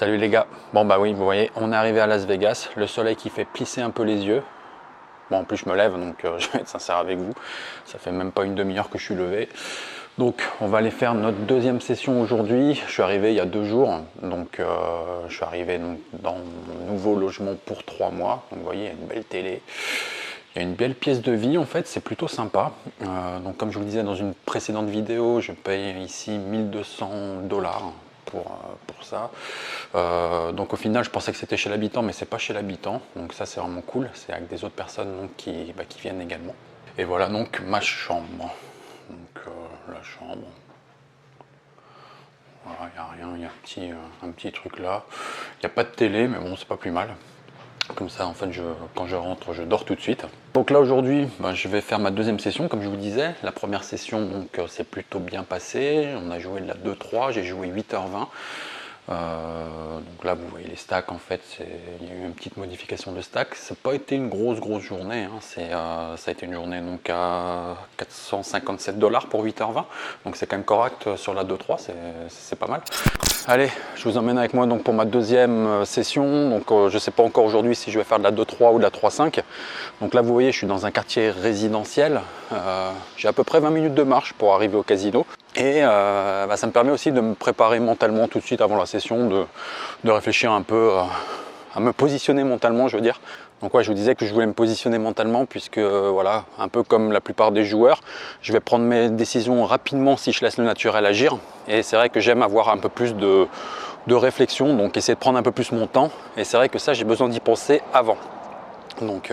Salut les gars. Bon bah oui, vous voyez, on est arrivé à Las Vegas. Le soleil qui fait plisser un peu les yeux. Bon, en plus je me lève, donc je vais être sincère avec vous. Ça fait même pas une demi-heure que je suis levé. Donc on va aller faire notre deuxième session aujourd'hui. Je suis arrivé il y a 2 jours. Donc je suis arrivé dans mon nouveau logement pour 3 mois. Donc vous voyez, il y a une belle télé. Il y a une belle pièce de vie en fait, c'est plutôt sympa. Donc comme je vous le disais dans une précédente vidéo, je paye ici 1200$ pour ça. Donc au final, je pensais que c'était chez l'habitant, mais c'est pas chez l'habitant. Donc ça, c'est vraiment cool. C'est avec des autres personnes donc, qui viennent également. Et voilà donc ma chambre. Donc la chambre. Voilà, il n'y a rien, il y a un petit truc là. Il n'y a pas de télé, mais bon, c'est pas plus mal. Comme ça, en fait, quand je rentre, je dors tout de suite. Donc là, aujourd'hui, je vais faire ma deuxième session, comme je vous disais. La première session, donc, c'est plutôt bien passé. On a joué de la 2-3, j'ai joué 8h20. Donc là, vous voyez les stacks, en fait, il y a eu une petite modification de stack. Ça n'a pas été une grosse journée. Hein. Ça a été une journée donc, à 457$ pour 8h20. Donc c'est quand même correct sur la 2-3, c'est pas mal. Allez, je vous emmène avec moi donc, pour ma deuxième session. Donc, je ne sais pas encore aujourd'hui si je vais faire de la 2-3 ou de la 3-5. Donc là, vous voyez, je suis dans un quartier résidentiel. J'ai à peu près 20 minutes de marche pour arriver au casino. Et ça me permet aussi de me préparer mentalement tout de suite avant la session, de réfléchir un peu à me positionner mentalement, je veux dire. Donc ouais, je vous disais que je voulais me positionner mentalement puisque voilà, un peu comme la plupart des joueurs, je vais prendre mes décisions rapidement si je laisse le naturel agir. Et c'est vrai que j'aime avoir un peu plus de réflexion, donc essayer de prendre un peu plus mon temps. Et c'est vrai que ça, j'ai besoin d'y penser avant. Donc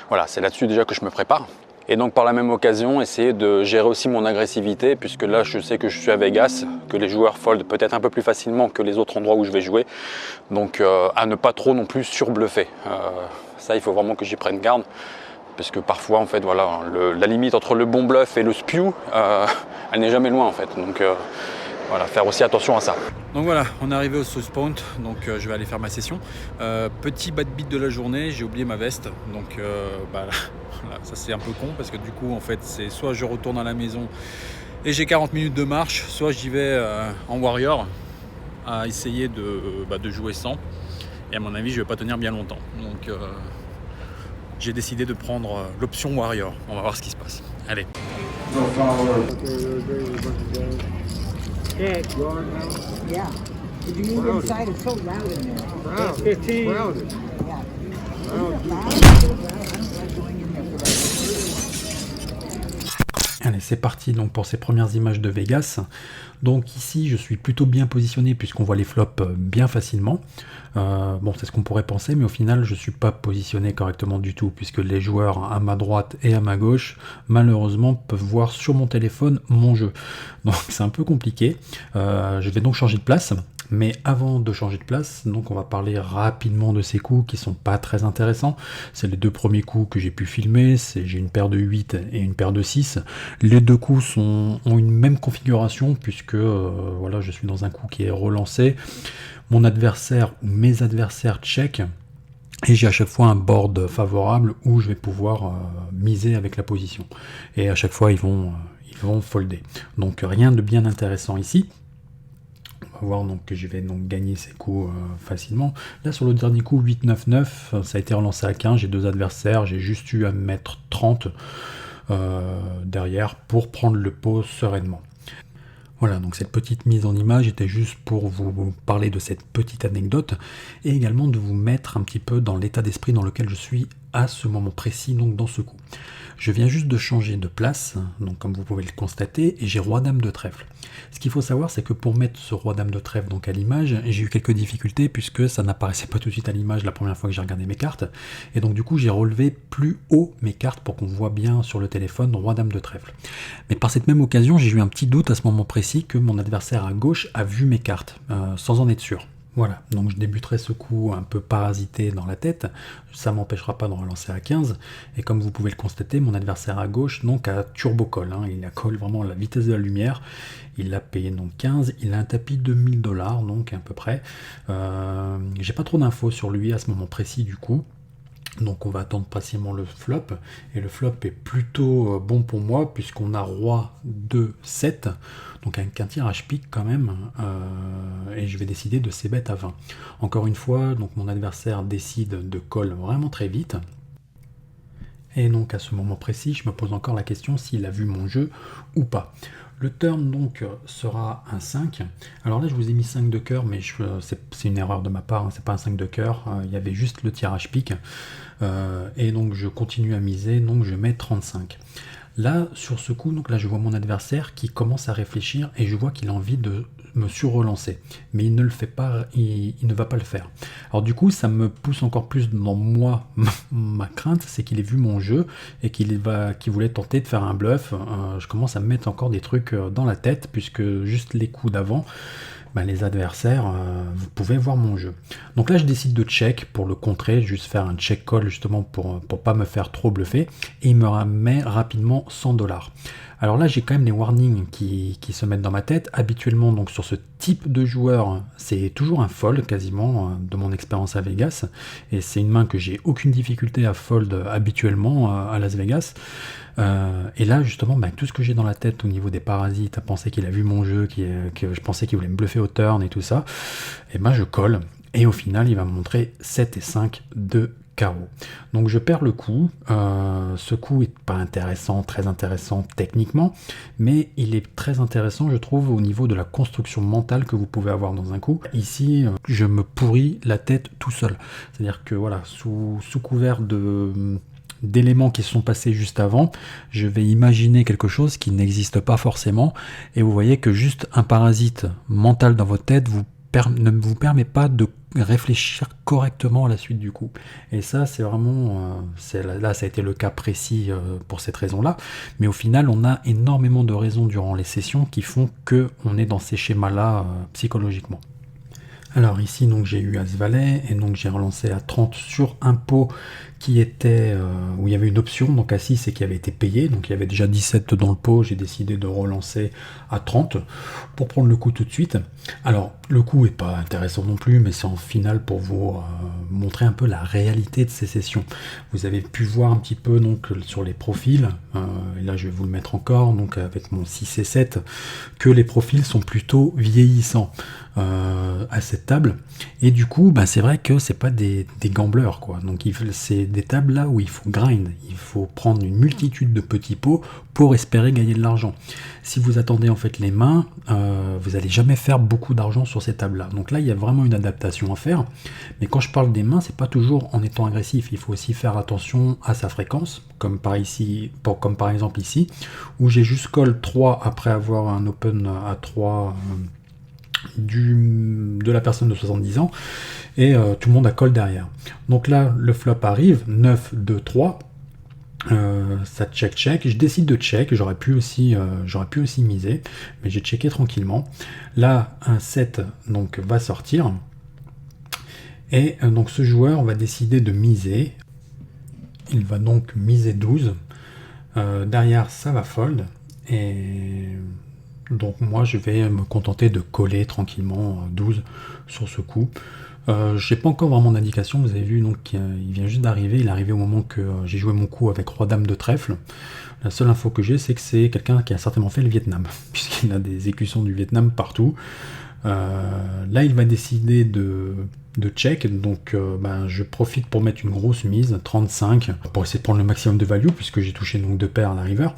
voilà, c'est là-dessus déjà que je me prépare. Et donc par la même occasion, essayer de gérer aussi mon agressivité, puisque là je sais que je suis à Vegas, que les joueurs foldent peut-être un peu plus facilement que les autres endroits où je vais jouer. Donc à ne pas trop non plus surbluffer. Ça, il faut vraiment que j'y prenne garde, parce que parfois en fait voilà, la limite entre le bon bluff et le spew, elle n'est jamais loin en fait. Donc voilà, faire aussi attention à ça. Donc voilà, on est arrivé au South Point, donc je vais aller faire ma session. Petit bad beat de la journée, j'ai oublié ma veste, donc voilà, ça c'est un peu con parce que du coup en fait c'est soit je retourne à la maison et j'ai 40 minutes de marche, soit j'y vais en warrior à essayer de jouer sans. Et à mon avis je vais pas tenir bien longtemps. Donc j'ai décidé de prendre l'option warrior. On va voir ce qui se passe. Allez. Yeah. Yeah. Did you move inside? It's so loud in there. Wow. 15. Wow. Yeah. Allez, c'est parti donc pour ces premières images de Vegas. Donc ici, je suis plutôt bien positionné puisqu'on voit les flops bien facilement. Bon, c'est ce qu'on pourrait penser, mais au final, je ne suis pas positionné correctement du tout puisque les joueurs à ma droite et à ma gauche, malheureusement, peuvent voir sur mon téléphone mon jeu. Donc c'est un peu compliqué. Je vais donc changer de place. Mais avant de changer de place, donc on va parler rapidement de ces coups qui sont pas très intéressants. C'est les 2 premiers coups que j'ai pu filmer, j'ai une paire de 8 et une paire de 6. Les 2 coups ont une même configuration puisque voilà, je suis dans un coup qui est relancé. Mon adversaire ou mes adversaires check. Et j'ai à chaque fois un board favorable où je vais pouvoir miser avec la position. Et à chaque fois, ils vont folder. Donc rien de bien intéressant ici. On va voir donc que je vais donc gagner ces coups facilement. Là sur le dernier coup 8-9-9, ça a été relancé à 15, j'ai 2 adversaires, j'ai juste eu à mettre 30 derrière pour prendre le pot sereinement. Voilà, donc cette petite mise en image était juste pour vous parler de cette petite anecdote et également de vous mettre un petit peu dans l'état d'esprit dans lequel je suis à ce moment précis, donc dans ce coup. Je viens juste de changer de place, donc comme vous pouvez le constater, et j'ai roi-dame de trèfle. Ce qu'il faut savoir, c'est que pour mettre ce roi-dame de trèfle donc à l'image, j'ai eu quelques difficultés puisque ça n'apparaissait pas tout de suite à l'image la première fois que j'ai regardé mes cartes. Et donc du coup, j'ai relevé plus haut mes cartes pour qu'on voit bien sur le téléphone roi-dame de trèfle. Mais par cette même occasion, j'ai eu un petit doute à ce moment précis que mon adversaire à gauche a vu mes cartes, sans en être sûr. Voilà, donc je débuterai ce coup un peu parasité dans la tête, ça ne m'empêchera pas de relancer à 15, et comme vous pouvez le constater, mon adversaire à gauche donc a turbo call, il a call vraiment à la vitesse de la lumière, il a payé donc 15, il a un tapis de 1000$, donc à peu près, j'ai pas trop d'infos sur lui à ce moment précis du coup. Donc on va attendre patiemment le flop, et le flop est plutôt bon pour moi puisqu'on a roi 2 7, donc avec un tirage pique quand même, et je vais décider de ces bêtes à 20. Encore une fois, donc mon adversaire décide de call vraiment très vite, et donc à ce moment précis je me pose encore la question s'il a vu mon jeu ou pas. Le turn donc sera un 5. Alors là je vous ai mis 5 de cœur, mais c'est une erreur de ma part, hein, c'est pas un 5 de cœur, il y avait juste le tirage pique. Et donc je continue à miser, donc je mets 35. Là sur ce coup, donc là je vois mon adversaire qui commence à réfléchir et je vois qu'il a envie de me surrelancer, mais il ne le fait pas, il ne va pas le faire. Alors du coup ça me pousse encore plus dans moi, ma crainte, c'est qu'il ait vu mon jeu et qu'il voulait tenter de faire un bluff. Je commence à me mettre encore des trucs dans la tête, puisque juste les coups d'avant, les adversaires, vous pouvez voir mon jeu. Donc là je décide de check pour le contrer, juste faire un check call justement pour pas me faire trop bluffer, et il me met rapidement 100$. Alors là j'ai quand même les warnings qui se mettent dans ma tête. Habituellement donc sur ce type de joueur c'est toujours un fold quasiment, de mon expérience à Vegas, et c'est une main que j'ai aucune difficulté à fold habituellement à Las Vegas. Et là justement tout ce que j'ai dans la tête au niveau des parasites, à penser qu'il a vu mon jeu, que je pensais qu'il voulait me bluffer au turn et tout ça, et je colle, et au final il va me montrer 7 et 5 de carreau. Donc je perds le coup. Ce coup est pas intéressant, très intéressant techniquement, mais il est très intéressant je trouve au niveau de la construction mentale que vous pouvez avoir dans un coup. Ici je me pourris la tête tout seul, c'est à dire que voilà, sous couvert d'éléments qui se sont passés juste avant, je vais imaginer quelque chose qui n'existe pas forcément, et vous voyez que juste un parasite mental dans votre tête ne vous permet pas de réfléchir correctement à la suite du coup. Et ça c'est vraiment, là ça a été le cas précis pour cette raison-là, mais au final on a énormément de raisons durant les sessions qui font que on est dans ces schémas-là psychologiquement. Alors ici donc j'ai eu As-Valet, et donc j'ai relancé à 30 sur un pot qui était où il y avait une option, donc à 6 et qui avait été payé, donc il y avait déjà 17 dans le pot. J'ai décidé de relancer à 30 pour prendre le coup tout de suite. Alors le coup est pas intéressant non plus, mais c'est en finale pour vous montrer un peu la réalité de ces sessions. Vous avez pu voir un petit peu donc sur les profils, et là je vais vous le mettre encore, donc avec mon 6 et 7, que les profils sont plutôt vieillissants à cette table, et du coup c'est vrai que c'est pas des gamblers quoi, donc c'est des tables là où il faut grind, il faut prendre une multitude de petits pots pour espérer gagner de l'argent. Si vous attendez en fait les mains, vous allez jamais faire beaucoup d'argent sur ces tables là. Donc là il y a vraiment une adaptation à faire, mais quand je parle des mains, c'est pas toujours en étant agressif, il faut aussi faire attention à sa fréquence, comme par exemple ici où j'ai juste call 3 après avoir un open à 3 de la personne de 70 ans, et tout le monde a call derrière. Donc là le flop arrive, 9, 2, 3, ça check, je décide de check, j'aurais pu aussi miser, mais j'ai checké tranquillement. Là un 7 donc va sortir, et donc ce joueur va décider de miser, il va donc miser 12, derrière ça va fold, et donc moi je vais me contenter de coller tranquillement 12 sur ce coup. J'ai pas encore vraiment d'indication, vous avez vu donc il vient juste d'arriver, il est arrivé au moment que j'ai joué mon coup avec roi dame de trèfle. La seule info que j'ai, c'est que c'est quelqu'un qui a certainement fait le Vietnam, puisqu'il a des écussons du Vietnam partout. Là il va décider de check, donc je profite pour mettre une grosse mise, 35, pour essayer de prendre le maximum de value, puisque j'ai touché donc 2 paires à la river,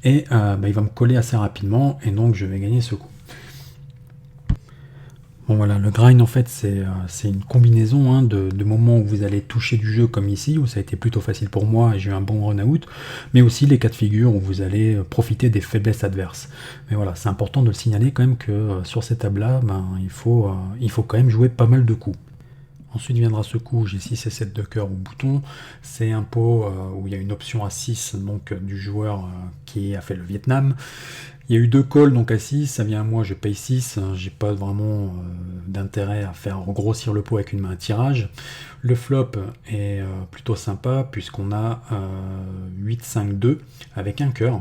et il va me coller assez rapidement, et donc je vais gagner ce coup. Bon voilà, le grind en fait c'est une combinaison de moments où vous allez toucher du jeu comme ici, où ça a été plutôt facile pour moi et j'ai eu un bon run out, mais aussi les cas de figure où vous allez profiter des faiblesses adverses. Mais voilà, c'est important de le signaler quand même que sur ces tables là, il faut quand même jouer pas mal de coups. Ensuite viendra ce coup, j'ai 6 et 7 de cœur au bouton, c'est un pot où il y a une option à 6 donc du joueur qui a fait le Vietnam. Il y a eu 2 calls donc à 6, ça vient à moi, je paye 6, j'ai pas vraiment d'intérêt à faire grossir le pot avec une main à tirage. Le flop est plutôt sympa puisqu'on a 8-5-2 avec un cœur.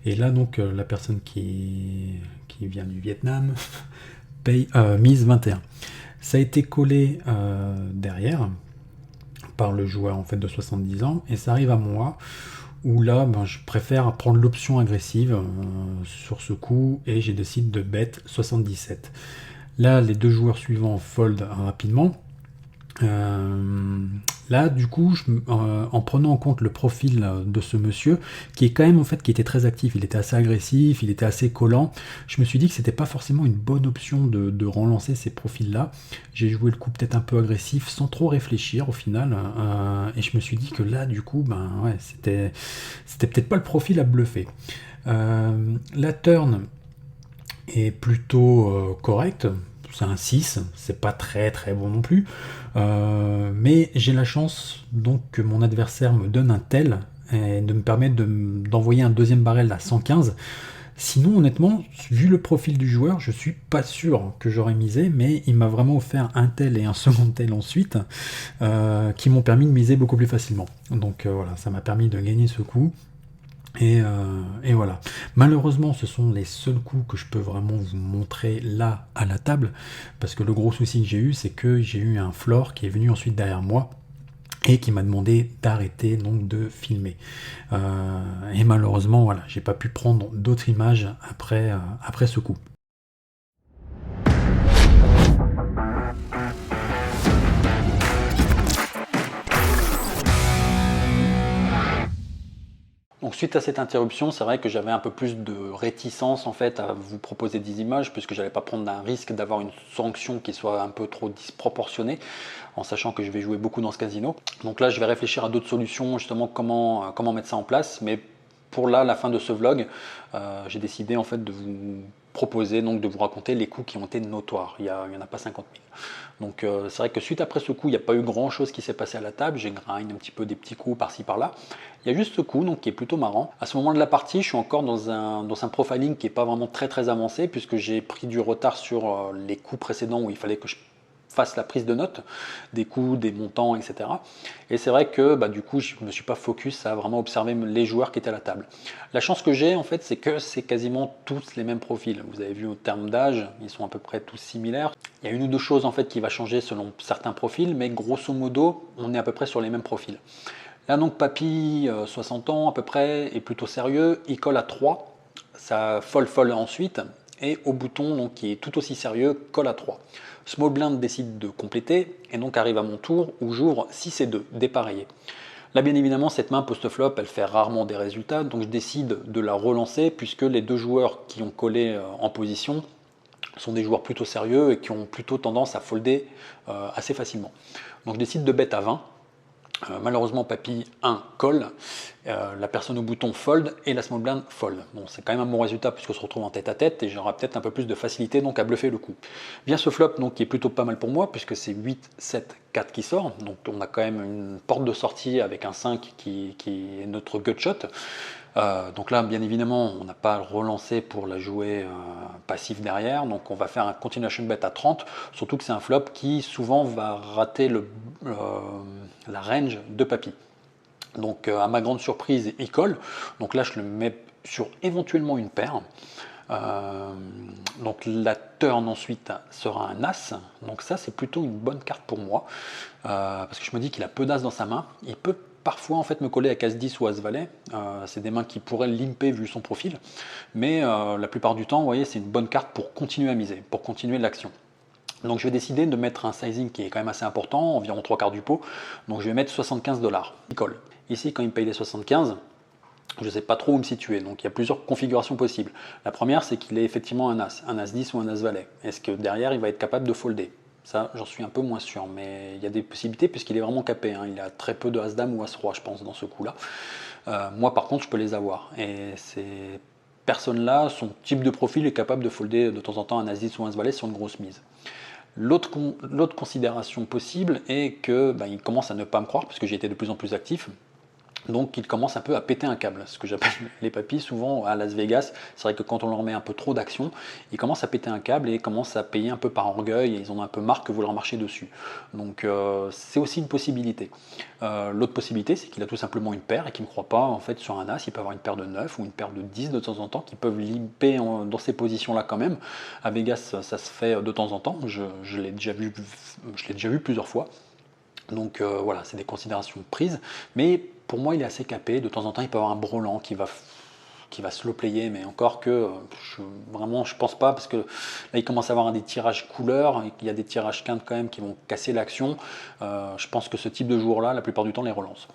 Et là donc la personne qui vient du Vietnam paye mise 21. Ça a été collé derrière par le joueur en fait de 70 ans, et ça arrive à moi où là je préfère prendre l'option agressive sur ce coup et j'ai décidé de bet 77. Là les deux joueurs suivants fold rapidement. Là du coup en prenant en compte le profil de ce monsieur qui est quand même en fait qui était très actif, il était assez agressif, il était assez collant, je me suis dit que c'était pas forcément une bonne option de relancer ces profils là. J'ai joué le coup peut-être un peu agressif sans trop réfléchir au final, et je me suis dit que là du coup ouais, c'était peut-être pas le profil à bluffer. La turn est plutôt correcte, c'est un 6, c'est pas très très bon non plus, mais j'ai la chance donc que mon adversaire me donne un tel et de me permettre d'envoyer un deuxième barrel à 115. Sinon honnêtement, vu le profil du joueur, je suis pas sûr que j'aurais misé, mais il m'a vraiment offert un tel et un second tel ensuite, qui m'ont permis de miser beaucoup plus facilement. Donc voilà, ça m'a permis de gagner ce coup. Et voilà. Malheureusement, ce sont les seuls coups que je peux vraiment vous montrer là à la table, parce que le gros souci que j'ai eu, c'est que j'ai eu un floor qui est venu ensuite derrière moi et qui m'a demandé d'arrêter donc de filmer. Et malheureusement, voilà, j'ai pas pu prendre d'autres images après ce coup. Donc suite à cette interruption, c'est vrai que j'avais un peu plus de réticence en fait à vous proposer des images puisque j'allais pas prendre un risque d'avoir une sanction qui soit un peu trop disproportionnée en sachant que je vais jouer beaucoup dans ce casino. Donc là je vais réfléchir à d'autres solutions justement comment mettre ça en place, mais pour là la fin de ce vlog, j'ai décidé en fait de vous proposer donc de vous raconter les coups qui ont été notoires. Il y en a pas 50 000. Donc c'est vrai que suite après ce coup, il n'y a pas eu grand chose qui s'est passé à la table. J'ai grind un petit peu des petits coups par-ci par-là. Il y a juste ce coup donc, qui est plutôt marrant. À ce moment de la partie, je suis encore dans un profiling qui n'est pas vraiment très avancé puisque j'ai pris du retard sur les coups précédents où il fallait que je fasse la prise de notes, des coups, des montants, etc. Et c'est vrai que du coup, je ne me suis pas focus à vraiment observer les joueurs qui étaient à la table. La chance que j'ai, en fait, c'est que c'est quasiment tous les mêmes profils. Vous avez vu au terme d'âge, ils sont à peu près tous similaires. Il y a une ou deux choses en fait qui va changer selon certains profils, mais grosso modo, on est à peu près sur les mêmes profils. Là donc, Papy, 60 ans à peu près, est plutôt sérieux. Il colle à 3, ça fold ensuite, et au bouton, donc, qui est tout aussi sérieux, colle à 3. Small blind décide de compléter et donc arrive à mon tour où j'ouvre 6 et 2, dépareillé. Là bien évidemment cette main post-flop elle fait rarement des résultats donc je décide de la relancer puisque les deux joueurs qui ont collé en position sont des joueurs plutôt sérieux et qui ont plutôt tendance à folder assez facilement. Donc je décide de bet à 20. Malheureusement, Papy 1 colle, la personne au bouton fold et la small blind fold. Bon, c'est quand même un bon résultat puisqu'on se retrouve en tête à tête et j'aurai peut-être un peu plus de facilité donc à bluffer le coup. Vient ce flop donc, qui est plutôt pas mal pour moi puisque c'est 8, 7, 4 qui sort. Donc on a quand même une porte de sortie avec un 5 qui est notre gut shot. Donc là, bien évidemment, on n'a pas relancé pour la jouer passif derrière, donc on va faire un continuation bet à 30, surtout que c'est un flop qui souvent va rater la range de Papy. Donc à ma grande surprise, il colle, donc là je le mets sur éventuellement une paire. Donc la turn ensuite sera un as, donc ça c'est plutôt une bonne carte pour moi, parce que je me dis qu'il a peu d'as dans sa main, il peut parfois en fait me coller à As 10 ou As Valet, c'est des mains qui pourraient limper vu son profil, mais la plupart du temps, vous voyez, c'est une bonne carte pour continuer à miser, pour continuer l'action. Donc je vais décider de mettre un sizing qui est quand même assez important, environ 3/4 du pot, donc je vais mettre 75 $. Il colle. Ici, quand il me paye les 75, je ne sais pas trop où me situer, donc il y a plusieurs configurations possibles. La première, c'est qu'il est effectivement un As 10 ou un As Valet. Est-ce que derrière, il va être capable de folder? Ça, j'en suis un peu moins sûr, mais il y a des possibilités puisqu'il est vraiment capé. Il a très peu de As-Dame ou As-Roi, je pense, dans ce coup-là. Moi, par contre, je peux les avoir. Et ces personnes-là, son type de profil est capable de folder de temps en temps un As-10 ou un As-Valet sur une grosse mise. L'autre considération possible est que il commence à ne pas me croire parce que j'ai été de plus en plus actif. Donc il commence un peu à péter un câble, ce que j'appelle les papis souvent à Las Vegas. C'est vrai que quand on leur met un peu trop d'action, ils commencent à péter un câble et commencent à payer un peu par orgueil et ils ont un peu marre que vous leur marchez dessus. Donc c'est aussi une possibilité. L'autre possibilité, c'est qu'il a tout simplement une paire et qu'il ne me croit pas en fait sur un as. Il peut avoir une paire de 9 ou une paire de 10 de temps en temps qui peuvent limper dans ces positions-là quand même. À Vegas, ça se fait de temps en temps. Je l'ai déjà vu plusieurs fois. Donc voilà, c'est des considérations prises, mais pour moi il est assez capé. De temps en temps il peut avoir un brelan qui va slow player, mais encore que vraiment je pense pas, parce que là il commence à avoir des tirages couleurs, et il y a des tirages quintes quand même qui vont casser l'action. Je pense que ce type de joueur là, la plupart du temps, les relance.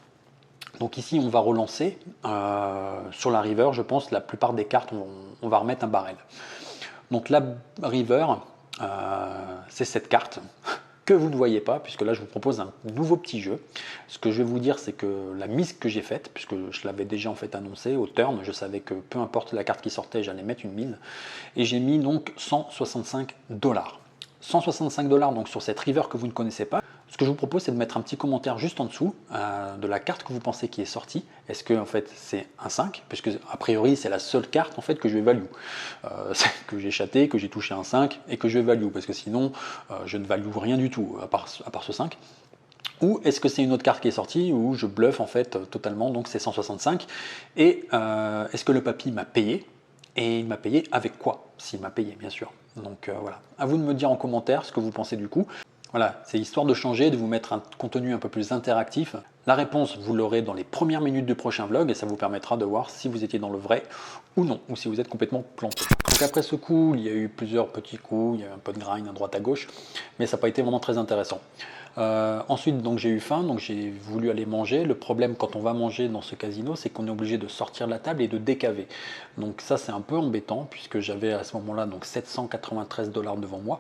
Donc ici on va relancer sur la river, je pense la plupart des cartes on va remettre un barrel. Donc la river, c'est cette carte que vous ne voyez pas, puisque là je vous propose un nouveau petit jeu. Ce que je vais vous dire, c'est que la mise que j'ai faite, puisque je l'avais déjà en fait annoncé au turn, je savais que peu importe la carte qui sortait, j'allais mettre une mise, et j'ai mis donc 165 $. 165 $ donc sur cette river que vous ne connaissez pas. Ce que je vous propose, c'est de mettre un petit commentaire juste en dessous de la carte que vous pensez qui est sortie. Est-ce que en fait c'est un 5, puisque a priori c'est la seule carte en fait que je vais value, que j'ai chaté, que j'ai touché un 5 et que je vais value, parce que sinon je ne value rien du tout à part ce 5. Ou est-ce que c'est une autre carte qui est sortie où je bluffe en fait totalement, donc c'est 165. Et est-ce que le papy m'a payé? Et il m'a payé avec quoi? S'il m'a payé, bien sûr. Donc voilà, à vous de me dire en commentaire ce que vous pensez du coup. Voilà, c'est histoire de changer, de vous mettre un contenu un peu plus interactif. La réponse, vous l'aurez dans les premières minutes du prochain vlog, et ça vous permettra de voir si vous étiez dans le vrai ou non, ou si vous êtes complètement planté. Donc après ce coup, il y a eu plusieurs petits coups, il y a eu un peu de grind à droite à gauche, mais ça n'a pas été vraiment très intéressant. Ensuite, donc j'ai eu faim, donc j'ai voulu aller manger. Le problème quand on va manger dans ce casino, c'est qu'on est obligé de sortir de la table et de décaver. Donc ça, c'est un peu embêtant, puisque j'avais à ce moment-là donc 793 $ devant moi.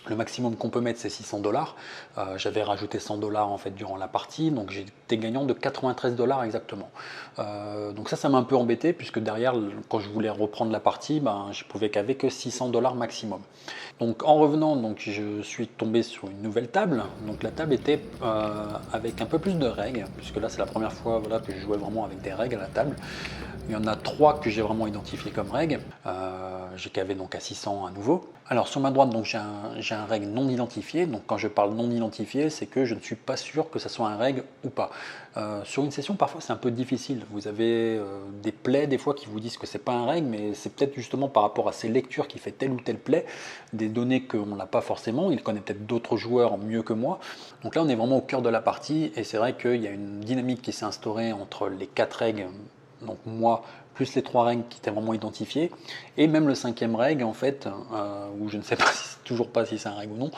Le maximum qu'on peut mettre, c'est 600 $. J'avais rajouté 100 $ en fait durant la partie, donc j'étais gagnant de 93 $ exactement. Donc ça m'a un peu embêté, puisque derrière, quand je voulais reprendre la partie, je pouvais qu'avec que 600 $ maximum. Donc en revenant, donc je suis tombé sur une nouvelle table. Donc la table était avec un peu plus de règles, puisque là c'est la première fois voilà, que je jouais vraiment avec des règles à la table. Il y en a 3 que j'ai vraiment identifié comme règles. J'ai cavé donc à 600 à nouveau. Alors sur ma droite, donc j'ai un règle non identifié. Donc quand je parle non identifié, c'est que je ne suis pas sûr que ça soit un règle ou pas. Sur une session, parfois c'est un peu difficile. Vous avez des plays des fois qui vous disent que c'est pas un règle, mais c'est peut-être justement par rapport à ces lectures qui fait tel ou tel play, des données qu'on n'a pas forcément. Il connaît peut-être d'autres joueurs mieux que moi. Donc là, on est vraiment au cœur de la partie, et c'est vrai qu'il y a une dynamique qui s'est instaurée entre les 4 règles. Donc moi, plus les 3 règles qui étaient vraiment identifiées, et même le 5e règle en fait, où je ne sais pas toujours pas si c'est un règle ou non,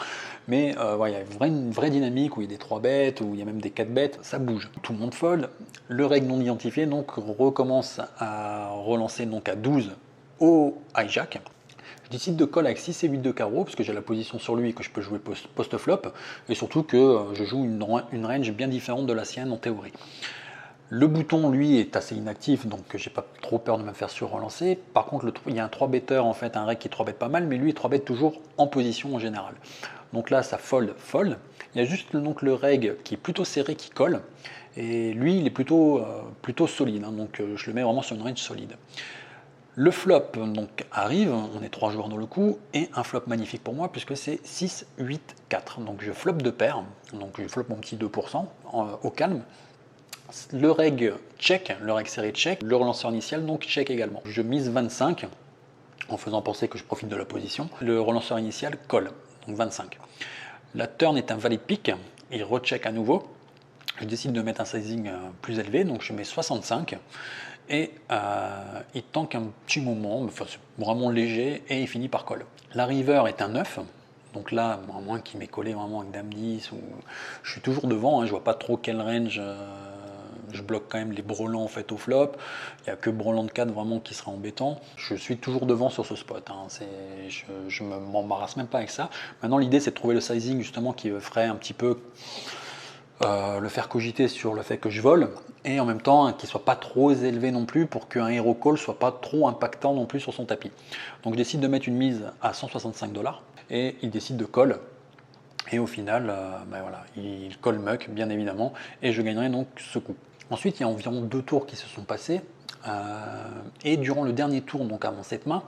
mais voilà, il y a une vraie dynamique où il y a des 3 bêtes, où il y a même des 4 bêtes, ça bouge. Tout le monde fold, le règle non identifié donc recommence à relancer donc à 12 au hijack. Je décide de call avec 6 et 8 de carreau, parce que j'ai la position sur lui et que je peux jouer post-flop, et surtout que je joue une range bien différente de la sienne en théorie. Le bouton, lui, est assez inactif, donc j'ai pas trop peur de me faire sur-relancer. Par contre, il y a un 3-better, en fait, un reg qui 3-bet pas mal, mais lui, il 3-bet toujours en position en général. Donc là, ça fold. Il y a juste donc, le reg qui est plutôt serré, qui colle. Et lui, il est plutôt solide, hein, donc je le mets vraiment sur une range solide. Le flop donc, arrive, on est 3 joueurs dans le coup, et un flop magnifique pour moi, puisque c'est 6, 8, 4. Donc je flop de paire, donc je flop mon petit 2% au calme. Le reg check, le reg serré check, le relanceur initial donc check également. Je mise 25 en faisant penser que je profite de la position. Le relanceur initial colle, donc 25. La turn est un valid pick, il recheck à nouveau. Je décide de mettre un sizing plus élevé, donc je mets 65. Et il tank un petit moment, enfin, c'est vraiment léger, et il finit par call. La river est un 9. Donc là, à moins qu'il m'ait collé vraiment avec Dame 10, ou... je suis toujours devant, hein, je vois pas trop quel range je bloque quand même les brelans en fait au flop. Il n'y a que brelan de 4 vraiment qui sera embêtant. Je suis toujours devant sur ce spot. Hein. Je ne m'embarrasse même pas avec ça. Maintenant, l'idée c'est de trouver le sizing justement qui ferait un petit peu le faire cogiter sur le fait que je vole, et en même temps qu'il ne soit pas trop élevé non plus pour qu'un hero call soit pas trop impactant non plus sur son tapis. Donc je décide de mettre une mise à 165 $, et il décide de call. Et au final, voilà, il colle muck bien évidemment, et je gagnerai donc ce coup. Ensuite, il y a environ 2 tours qui se sont passés, et durant le dernier tour, donc avant cette main,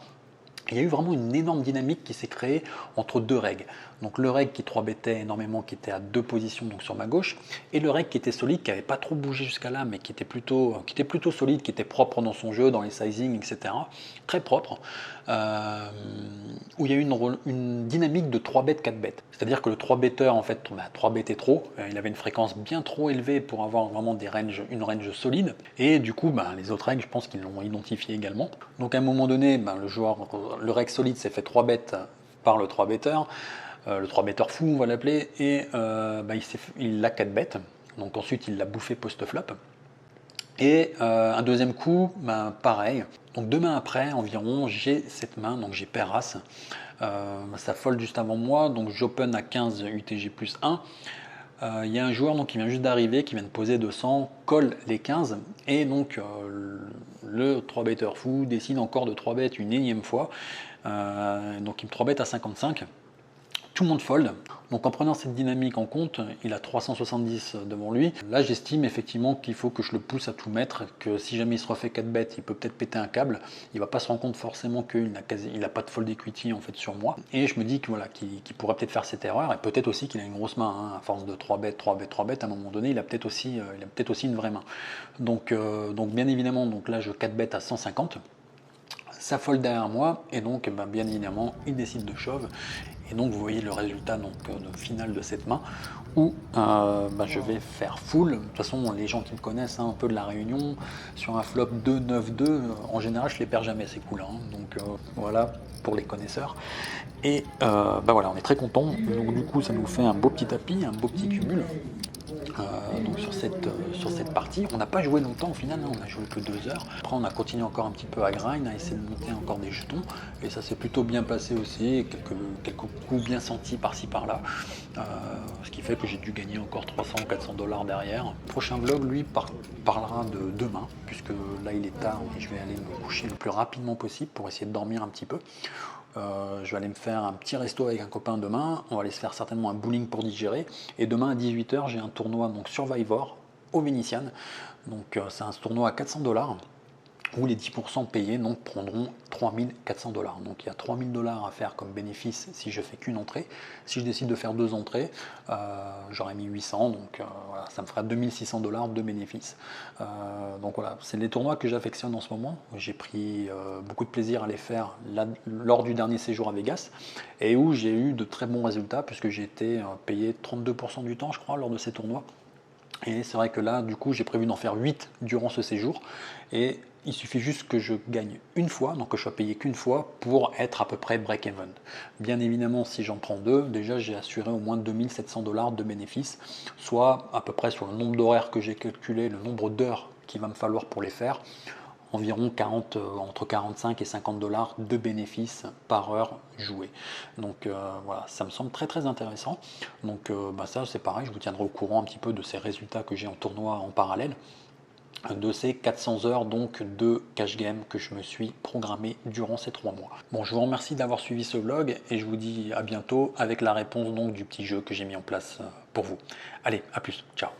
il y a eu vraiment une énorme dynamique qui s'est créée entre 2 règles. Donc le reg qui 3-bettait énormément, qui était à 2 positions donc sur ma gauche, et le reg qui était solide, qui n'avait pas trop bougé jusqu'à là, mais qui était plutôt solide, qui était propre dans son jeu, dans les sizing, etc. Très propre. où il y a eu une dynamique de 3 bêtes, 4 bêtes. C'est-à-dire que le 3 betteur, en fait, 3 bêtes et trop, il avait une fréquence bien trop élevée pour avoir vraiment une range solide. Et du coup, les autres règles, je pense qu'ils l'ont identifié également. Donc à un moment donné, le règle solide s'est fait 3 bêtes par le 3 betteur, le 3 betteur fou, on va l'appeler, et il l'a 4 bêtes. Donc ensuite, il l'a bouffé post-flop. Et un deuxième coup, pareil. Donc 2 mains après environ, j'ai cette main, donc j'ai pair as. Ça fold juste avant moi, donc j'open à 15 UTG plus 1. Il y a un joueur donc, qui vient juste d'arriver, qui vient de poser 200, colle les 15, et donc le 3 better fou décide encore de 3 bet une énième fois. Donc il me 3 bet à 55. Tout le monde fold. Donc en prenant cette dynamique en compte, il a 370 devant lui. Là, j'estime effectivement qu'il faut que je le pousse à tout mettre, que si jamais il se refait 4 bêtes, il peut peut-être péter un câble. Il va pas se rendre compte forcément qu'il n'a pas de fold equity en fait sur moi. Et je me dis que voilà, qu'il pourrait peut-être faire cette erreur, et peut-être aussi qu'il a une grosse main, hein, à force de 3 bêtes, 3 bêtes, 3 bêtes, à un moment donné, il a peut-être aussi une vraie main. Donc bien évidemment, donc là je 4 bêtes à 150. Ça fold derrière moi, et donc bien évidemment, il décide de shove. Et donc vous voyez le résultat final de cette main où je vais faire full. De toute façon, les gens qui me connaissent un peu de la Réunion, sur un flop 2-9-2, en général je les perds jamais ces coups-là. Donc voilà pour les connaisseurs. Et voilà, on est très content. Donc du coup, ça nous fait un beau petit tapis, un beau petit cumul. Donc sur cette partie, on n'a pas joué longtemps au final, on a joué que 2 heures. Après on a continué encore un petit peu à grind, à essayer de monter encore des jetons, et ça s'est plutôt bien passé aussi, quelques coups bien sentis par-ci par-là, ce qui fait que j'ai dû gagner encore 300 ou 400 $ derrière. Le prochain vlog lui parlera de demain, puisque là il est tard et je vais aller me coucher le plus rapidement possible pour essayer de dormir un petit peu. Je vais aller me faire un petit resto avec un copain demain, on va aller se faire certainement un bowling pour digérer, et demain à 18 h j'ai un tournoi donc Survivor au Vénitian, donc c'est un tournoi à 400 $, où les 10% payés donc prendront 3400 $. Donc il y a 3000 $ à faire comme bénéfice si je fais qu'une entrée. Si je décide de faire 2 entrées, j'aurais mis 800, donc voilà, ça me fera 2600 $ de bénéfice. Donc voilà, c'est les tournois que j'affectionne en ce moment. J'ai pris beaucoup de plaisir à les faire lors du dernier séjour à Vegas, et où j'ai eu de très bons résultats, puisque j'ai été payé 32% du temps, je crois, lors de ces tournois. Et c'est vrai que là, du coup, j'ai prévu d'en faire 8 durant ce séjour, et il suffit juste que je gagne une fois, donc que je sois payé qu'une fois pour être à peu près break-even. Bien évidemment, si j'en prends 2, déjà j'ai assuré au moins 2700 $ de bénéfices, soit à peu près sur le nombre d'horaires que j'ai calculé, le nombre d'heures qu'il va me falloir pour les faire, environ entre 45 et 50 $ de bénéfices par heure jouée. Donc voilà, ça me semble très très intéressant. Donc ça c'est pareil, je vous tiendrai au courant un petit peu de ces résultats que j'ai en tournoi en parallèle, de ces 400 heures donc de cash game que je me suis programmé durant ces 3 mois. Bon, je vous remercie d'avoir suivi ce vlog, et je vous dis à bientôt avec la réponse donc du petit jeu que j'ai mis en place pour vous. Allez, à plus, ciao.